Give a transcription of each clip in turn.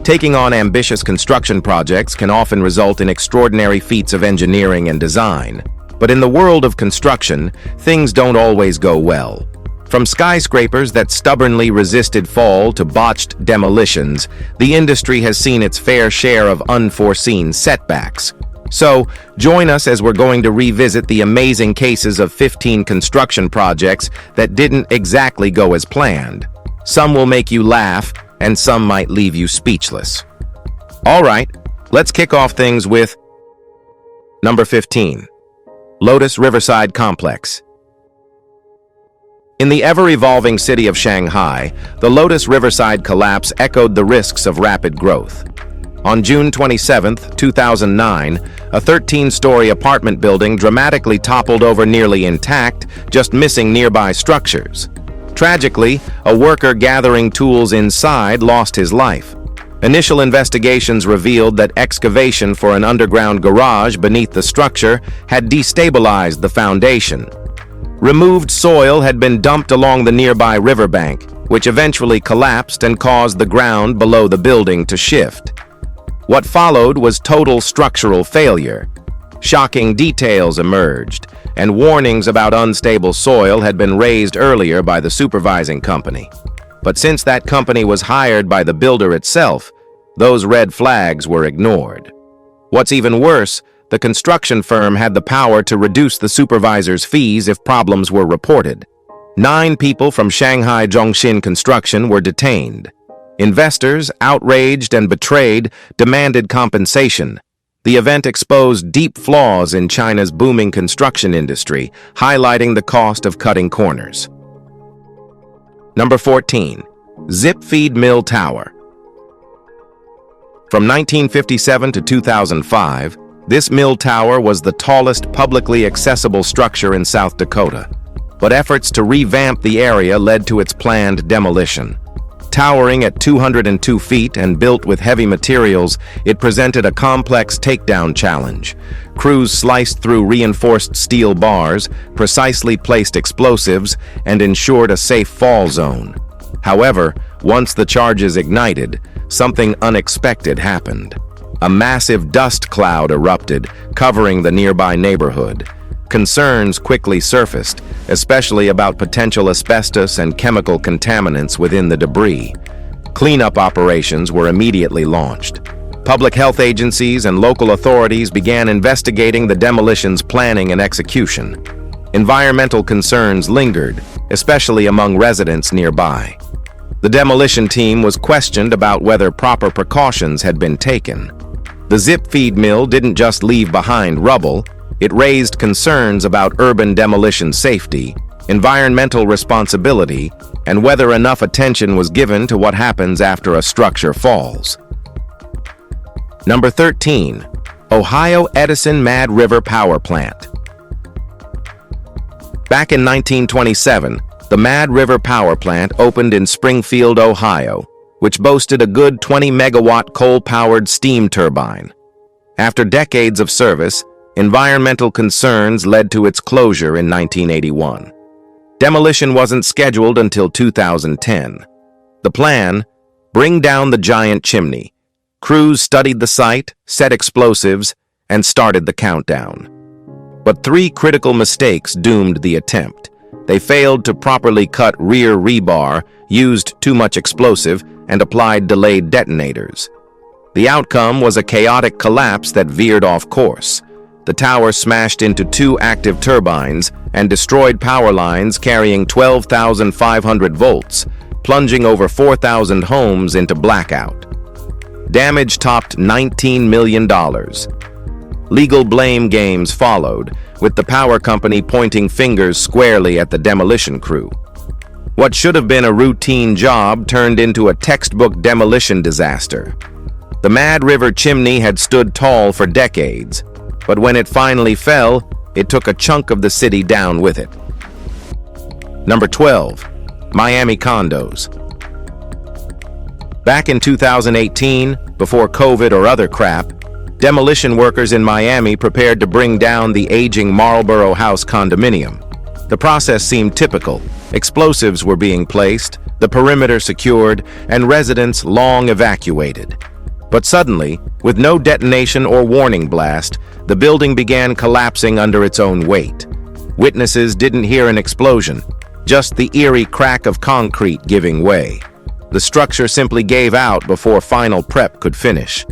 Taking on ambitious construction projects can often result in extraordinary feats of engineering and design. But in the world of construction, things don't always go well. From skyscrapers that stubbornly resisted fall to botched demolitions, the industry has seen its fair share of unforeseen setbacks. So, join us as we're going to revisit the amazing cases of 15 construction projects that didn't exactly go as planned. Some will make you laugh, and some might leave you speechless. All right, let's kick off things with number 15. Lotus Riverside Complex. In the ever-evolving city of Shanghai, the Lotus Riverside collapse echoed the risks of rapid growth. On June 27, 2009, a 13-story apartment building dramatically toppled over nearly intact, just missing nearby structures. Tragically, a worker gathering tools inside lost his life. Initial investigations revealed that excavation for an underground garage beneath the structure had destabilized the foundation. Removed soil had been dumped along the nearby riverbank, which eventually collapsed and caused the ground below the building to shift. What followed was total structural failure. Shocking details emerged, and warnings about unstable soil had been raised earlier by the supervising company. But since that company was hired by the builder itself, those red flags were ignored. What's even worse, the construction firm had the power to reduce the supervisor's fees if problems were reported. 9 people from Shanghai Zhongxin Construction were detained. Investors, outraged and betrayed, demanded compensation. The event exposed deep flaws in China's booming construction industry, highlighting the cost of cutting corners. Number 14. Zip Feed Mill Tower. From 1957 to 2005, this mill tower was the tallest publicly accessible structure in South Dakota. But efforts to revamp the area led to its planned demolition. Towering at 202 feet and built with heavy materials, it presented a complex takedown challenge. Crews sliced through reinforced steel bars, precisely placed explosives, and ensured a safe fall zone. However, once the charges ignited, something unexpected happened. A massive dust cloud erupted, covering the nearby neighborhood. Concerns quickly surfaced, especially about potential asbestos and chemical contaminants within the debris. Cleanup operations were immediately launched. Public health agencies and local authorities began investigating the demolition's planning and execution. Environmental concerns lingered, especially among residents nearby. The demolition team was questioned about whether proper precautions had been taken. The zip feed mill didn't just leave behind rubble, it raised concerns about urban demolition safety, environmental responsibility, and whether enough attention was given to what happens after a structure falls. Number 13. Ohio Edison Mad River Power Plant. Back in 1927, the Mad River Power Plant opened in Springfield, Ohio, which boasted a good 20-megawatt coal-powered steam turbine. After decades of service, environmental concerns led to its closure in 1981. Demolition wasn't scheduled until 2010. The plan? Bring down the giant chimney. Crews studied the site, set explosives, and started the countdown. But 3 critical mistakes doomed the attempt. They failed to properly cut rear rebar, used too much explosive, and applied delayed detonators. The outcome was a chaotic collapse that veered off course. The tower smashed into 2 active turbines and destroyed power lines carrying 12,500 volts, plunging over 4,000 homes into blackout. Damage topped $19 million. Legal blame games followed, with the power company pointing fingers squarely at the demolition crew. What should have been a routine job turned into a textbook demolition disaster. The Mad River chimney had stood tall for decades, but when it finally fell, it took a chunk of the city down with it. Number 12. Miami condos. Back in 2018, before COVID or other crap, demolition workers in Miami prepared to bring down the aging Marlboro House condominium. The process seemed typical. Explosives were being placed, the perimeter secured, and residents long evacuated. But suddenly, with no detonation or warning blast, the building began collapsing under its own weight. Witnesses didn't hear an explosion, just the eerie crack of concrete giving way. The structure simply gave out before final prep could finish.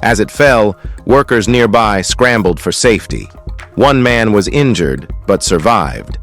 As it fell, workers nearby scrambled for safety. One man was injured, but survived.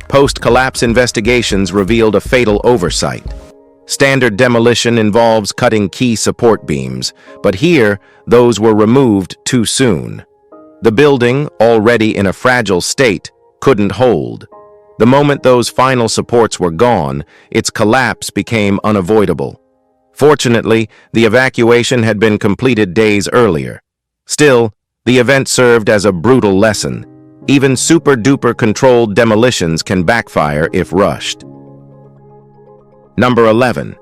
Post-collapse investigations revealed a fatal oversight. Standard demolition involves cutting key support beams, but here, those were removed too soon. The building, already in a fragile state, couldn't hold. The moment those final supports were gone, its collapse became unavoidable. Fortunately, the evacuation had been completed days earlier. Still, the event served as a brutal lesson. Even super-duper controlled demolitions can backfire if rushed. Number 11.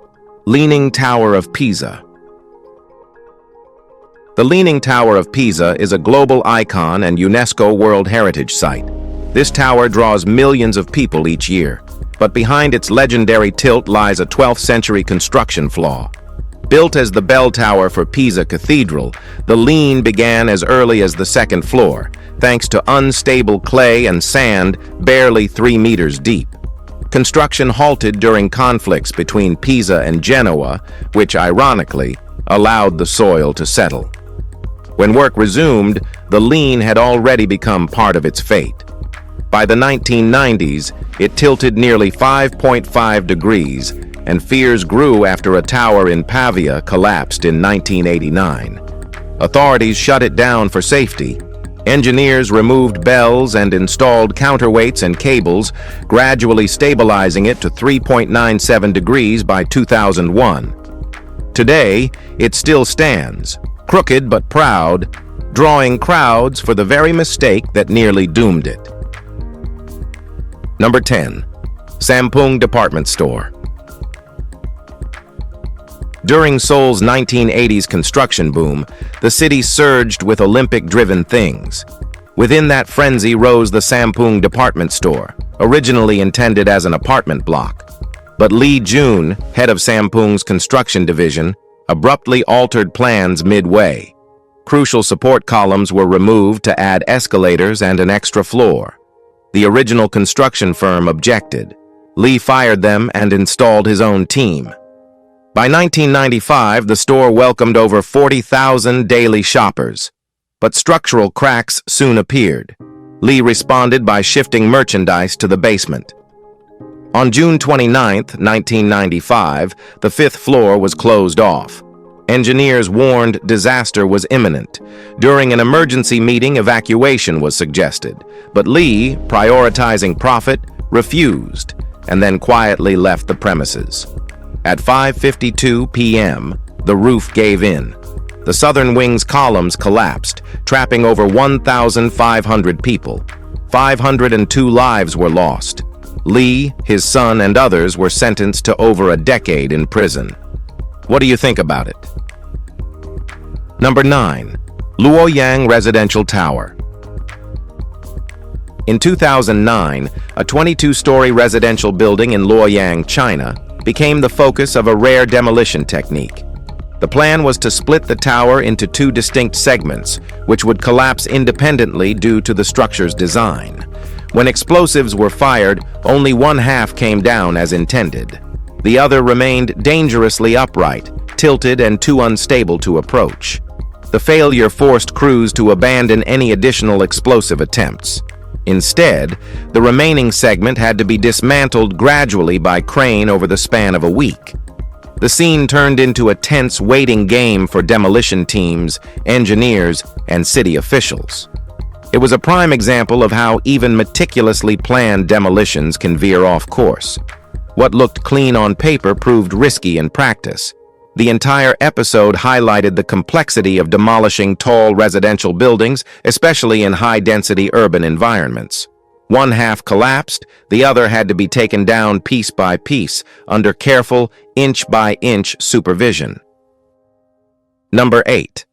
Leaning Tower of Pisa. The Leaning Tower of Pisa is a global icon and UNESCO World Heritage Site. This tower draws millions of people each year, but behind its legendary tilt lies a 12th century construction flaw. Built as the bell tower for Pisa Cathedral, the lean began as early as the second floor, thanks to unstable clay and sand barely 3 meters deep. Construction halted during conflicts between Pisa and Genoa, which ironically allowed the soil to settle. When work resumed, the lean had already become part of its fate. By the 1990s, it tilted nearly 5.5 degrees, and fears grew after a tower in Pavia collapsed in 1989. Authorities shut it down for safety. Engineers removed bells and installed counterweights and cables, gradually stabilizing it to 3.97 degrees by 2001. Today, it still stands, crooked but proud, drawing crowds for the very mistake that nearly doomed it. Number 10. Sampung Department Store. During Seoul's 1980s construction boom, the city surged with Olympic-driven things. Within that frenzy rose the Sampung Department Store, originally intended as an apartment block. But Lee Jun, head of Sampung's construction division, abruptly altered plans midway. Crucial support columns were removed to add escalators and an extra floor. The original construction firm objected. Lee fired them and installed his own team. By 1995, the store welcomed over 40,000 daily shoppers. But structural cracks soon appeared. Lee responded by shifting merchandise to the basement. On June 29, 1995, the 5th floor was closed off. Engineers warned disaster was imminent. During an emergency meeting, evacuation was suggested, but Lee, prioritizing profit, refused, and then quietly left the premises. At 5:52 p.m., the roof gave in. The southern wing's columns collapsed, trapping over 1,500 people. 502 lives were lost. Lee, his son, and others were sentenced to over a decade in prison. What do you think about it? Number 9. Luoyang Residential Tower. In 2009, a 22-story residential building in Luoyang, China, became the focus of a rare demolition technique. The plan was to split the tower into 2 distinct segments, which would collapse independently due to the structure's design. When explosives were fired, only one half came down as intended. The other remained dangerously upright, tilted and too unstable to approach. The failure forced crews to abandon any additional explosive attempts. Instead, the remaining segment had to be dismantled gradually by crane over the span of a week. The scene turned into a tense waiting game for demolition teams, engineers, and city officials. It was a prime example of how even meticulously planned demolitions can veer off course. What looked clean on paper proved risky in practice. The entire episode highlighted the complexity of demolishing tall residential buildings, especially in high-density urban environments. One half collapsed, the other had to be taken down piece by piece, under careful, inch-by-inch supervision. Number 8.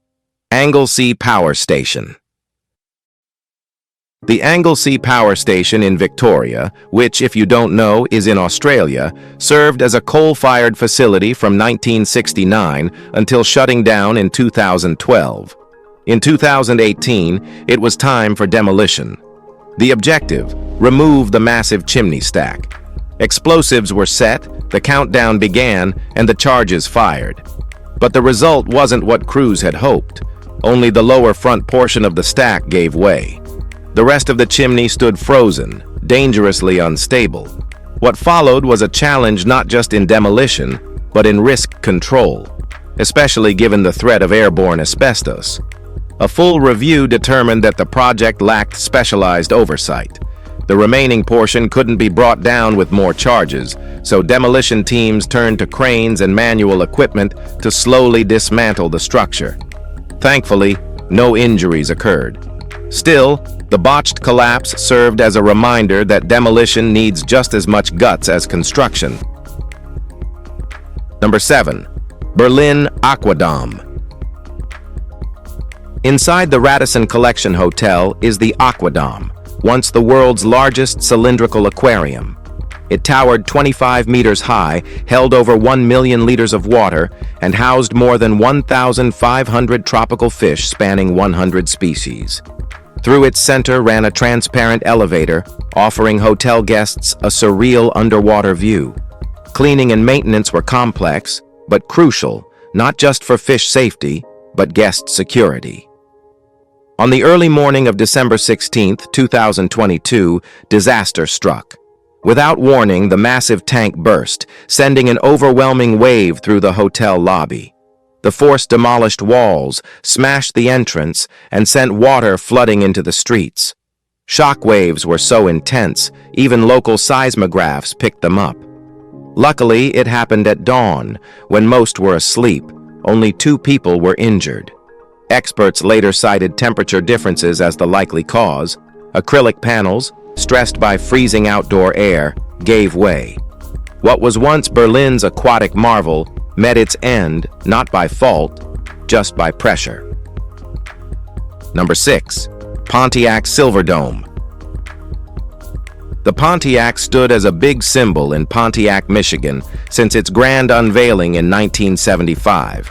Anglesey Power Station. The Anglesea Power Station in Victoria, which, if you don't know, is in Australia, served as a coal-fired facility from 1969 until shutting down in 2012. In 2018, it was time for demolition. The objective: remove the massive chimney stack. Explosives were set, the countdown began, and the charges fired. But the result wasn't what crews had hoped. Only the lower front portion of the stack gave way. The rest of the chimney stood frozen, dangerously unstable. What followed was a challenge not just in demolition, but in risk control, especially given the threat of airborne asbestos. A full review determined that the project lacked specialized oversight. The remaining portion couldn't be brought down with more charges, so demolition teams turned to cranes and manual equipment to slowly dismantle the structure. Thankfully, no injuries occurred. Still, the botched collapse served as a reminder that demolition needs just as much guts as construction. Number 7. Berlin Aquadome. Inside the Radisson Collection Hotel is the Aquadome, once the world's largest cylindrical aquarium. It towered 25 meters high, held over 1 million liters of water, and housed more than 1,500 tropical fish spanning 100 species. Through its center ran a transparent elevator, offering hotel guests a surreal underwater view. Cleaning and maintenance were complex, but crucial, not just for fish safety, but guest security. On the early morning of December 16, 2022, disaster struck. Without warning, the massive tank burst, sending an overwhelming wave through the hotel lobby. The force demolished walls, smashed the entrance, and sent water flooding into the streets. Shock waves were so intense, even local seismographs picked them up. Luckily, it happened at dawn, when most were asleep. Only 2 people were injured. Experts later cited temperature differences as the likely cause. Acrylic panels, stressed by freezing outdoor air, gave way. What was once Berlin's aquatic marvel met its end, not by fault, just by pressure. Number 6. Pontiac Silverdome. The Pontiac stood as a big symbol in Pontiac, Michigan, since its grand unveiling in 1975.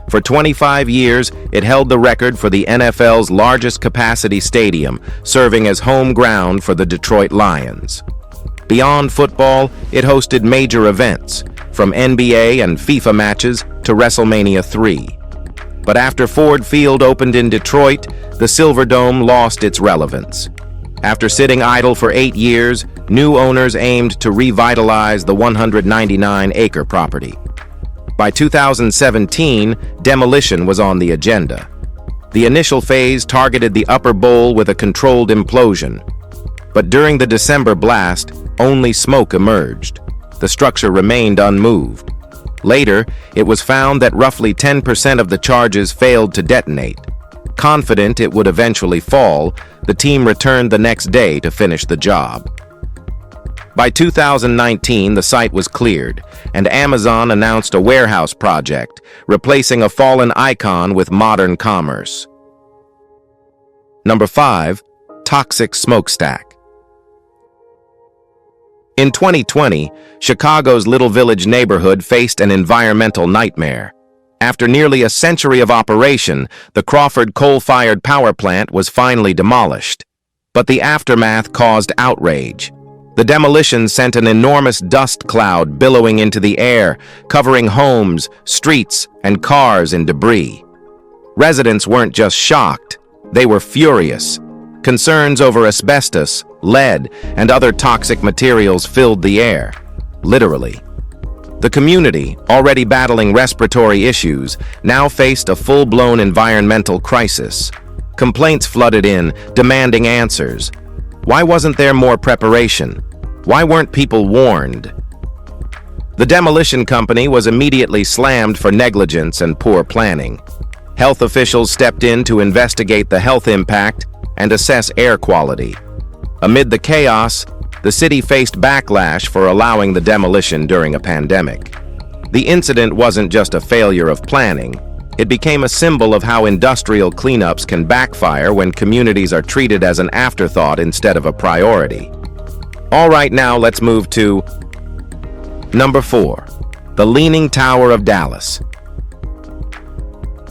For 25 years, it held the record for the NFL's largest capacity stadium, serving as home ground for the Detroit Lions. Beyond football, it hosted major events, from NBA and FIFA matches to WrestleMania 3. But after Ford Field opened in Detroit, the Silverdome lost its relevance. After sitting idle for 8 years, new owners aimed to revitalize the 199-acre property. By 2017, demolition was on the agenda. The initial phase targeted the upper bowl with a controlled implosion. But during the December blast, only smoke emerged. The structure remained unmoved. Later, it was found that roughly 10% of the charges failed to detonate. Confident it would eventually fall, the team returned the next day to finish the job. By 2019, the site was cleared, and Amazon announced a warehouse project, replacing a fallen icon with modern commerce. Number 5. Toxic smokestack. In 2020, Chicago's Little Village neighborhood faced an environmental nightmare. After nearly a century of operation, the Crawford coal-fired power plant was finally demolished. But the aftermath caused outrage. The demolition sent an enormous dust cloud billowing into the air, covering homes, streets, and cars in debris. Residents weren't just shocked, they were furious. Concerns over asbestos, lead, and other toxic materials filled the air, literally. The community, already battling respiratory issues, now faced a full-blown environmental crisis. Complaints flooded in, demanding answers. Why wasn't there more preparation? Why weren't people warned? The demolition company was immediately slammed for negligence and poor planning. Health officials stepped in to investigate the health impact and assess air quality. Amid the chaos, the city faced backlash for allowing the demolition during a pandemic. The incident wasn't just a failure of planning, It became a symbol of how industrial cleanups can backfire when communities are treated as an afterthought instead of a priority. All right, now let's move to number 4, the Leaning Tower of Dallas.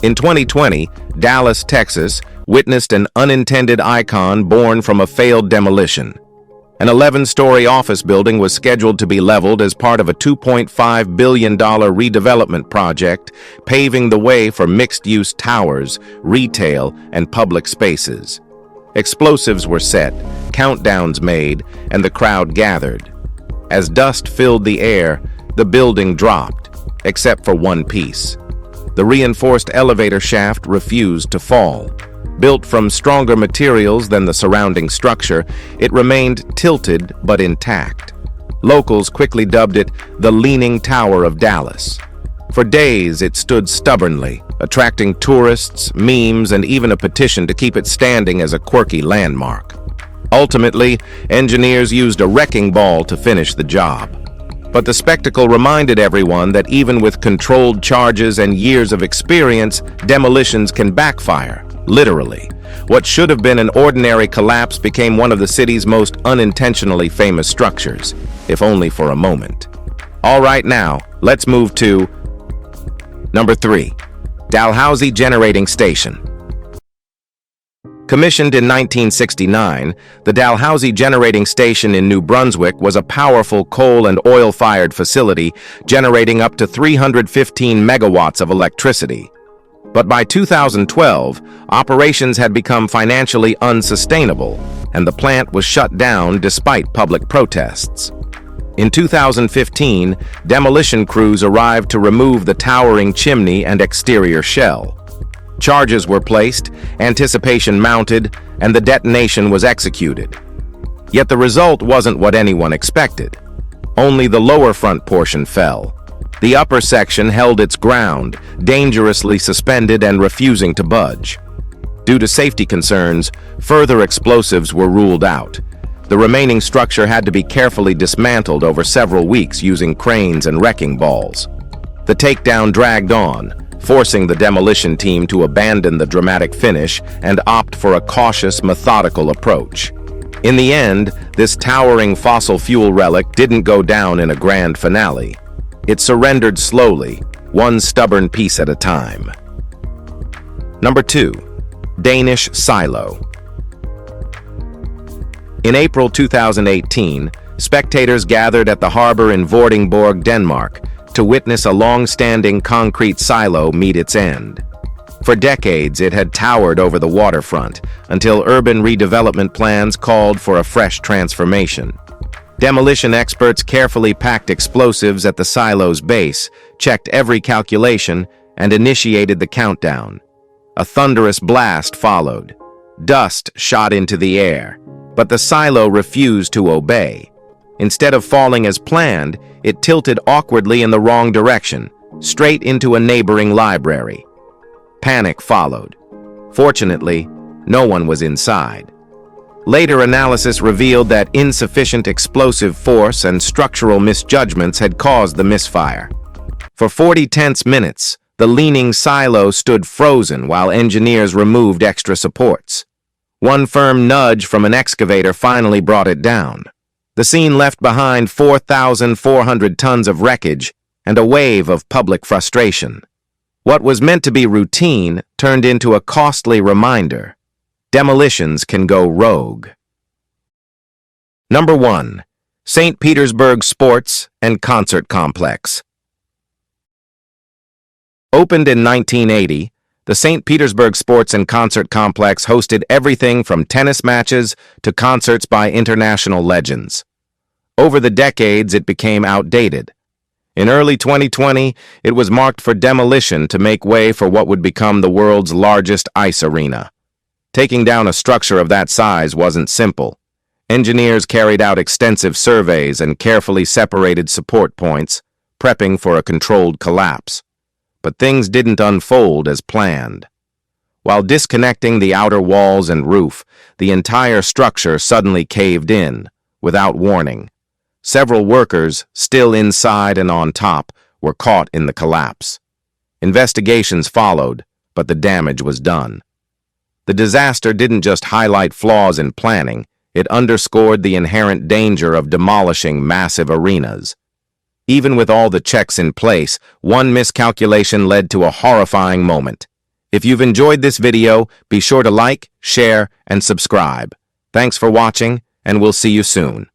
In 2020, Dallas, Texas, witnessed an unintended icon born from a failed demolition. An 11-story office building was scheduled to be leveled as part of a $2.5 billion redevelopment project, paving the way for mixed-use towers, retail, and public spaces. Explosives were set, countdowns made, and the crowd gathered. As dust filled the air, the building dropped, except for one piece. The reinforced elevator shaft refused to fall. Built from stronger materials than the surrounding structure, it remained tilted but intact. Locals quickly dubbed it the Leaning Tower of Dallas. For days, it stood stubbornly, attracting tourists, memes, and even a petition to keep it standing as a quirky landmark. Ultimately, engineers used a wrecking ball to finish the job. But the spectacle reminded everyone that even with controlled charges and years of experience, demolitions can backfire, literally. What should have been an ordinary collapse became one of the city's most unintentionally famous structures, if only for a moment. All right, now, let's move to number 3, Dalhousie Generating Station. Commissioned in 1969, the Dalhousie Generating Station in New Brunswick was a powerful coal and oil-fired facility generating up to 315 megawatts of electricity. But by 2012, operations had become financially unsustainable, and the plant was shut down despite public protests. In 2015, demolition crews arrived to remove the towering chimney and exterior shell. Charges were placed, anticipation mounted, and the detonation was executed. Yet the result wasn't what anyone expected. Only the lower front portion fell. The upper section held its ground, dangerously suspended and refusing to budge. Due to safety concerns, further explosives were ruled out. The remaining structure had to be carefully dismantled over several weeks using cranes and wrecking balls. The takedown dragged on, forcing the demolition team to abandon the dramatic finish and opt for a cautious, methodical approach. In the end, this towering fossil fuel relic didn't go down in a grand finale. It surrendered slowly, one stubborn piece at a time. Number 2, Danish Silo. In April 2018, spectators gathered at the harbor in Vordingborg, Denmark, to witness a long-standing concrete silo meet its end. For decades, it had towered over the waterfront, until urban redevelopment plans called for a fresh transformation. Demolition experts carefully packed explosives at the silo's base, checked every calculation, and initiated the countdown. A thunderous blast followed. Dust shot into the air, but the silo refused to obey. Instead of falling as planned, it tilted awkwardly in the wrong direction, straight into a neighboring library. Panic followed. Fortunately, no one was inside. Later analysis revealed that insufficient explosive force and structural misjudgments had caused the misfire. For 40 tense minutes, the leaning silo stood frozen while engineers removed extra supports. One firm nudge from an excavator finally brought it down. The scene left behind 4,400 tons of wreckage and a wave of public frustration. What was meant to be routine turned into a costly reminder. Demolitions can go rogue. Number 1, St. Petersburg Sports and Concert Complex. Opened in 1980, the St. Petersburg Sports and Concert Complex hosted everything from tennis matches to concerts by international legends. Over the decades, it became outdated. In early 2020, it was marked for demolition to make way for what would become the world's largest ice arena. Taking down a structure of that size wasn't simple. Engineers carried out extensive surveys and carefully separated support points, prepping for a controlled collapse. But things didn't unfold as planned. While disconnecting the outer walls and roof, the entire structure suddenly caved in, without warning. Several workers, still inside and on top, were caught in the collapse. Investigations followed, but the damage was done. The disaster didn't just highlight flaws in planning, it underscored the inherent danger of demolishing massive arenas. Even with all the checks in place, one miscalculation led to a horrifying moment. If you've enjoyed this video, be sure to like, share, and subscribe. Thanks for watching, and we'll see you soon.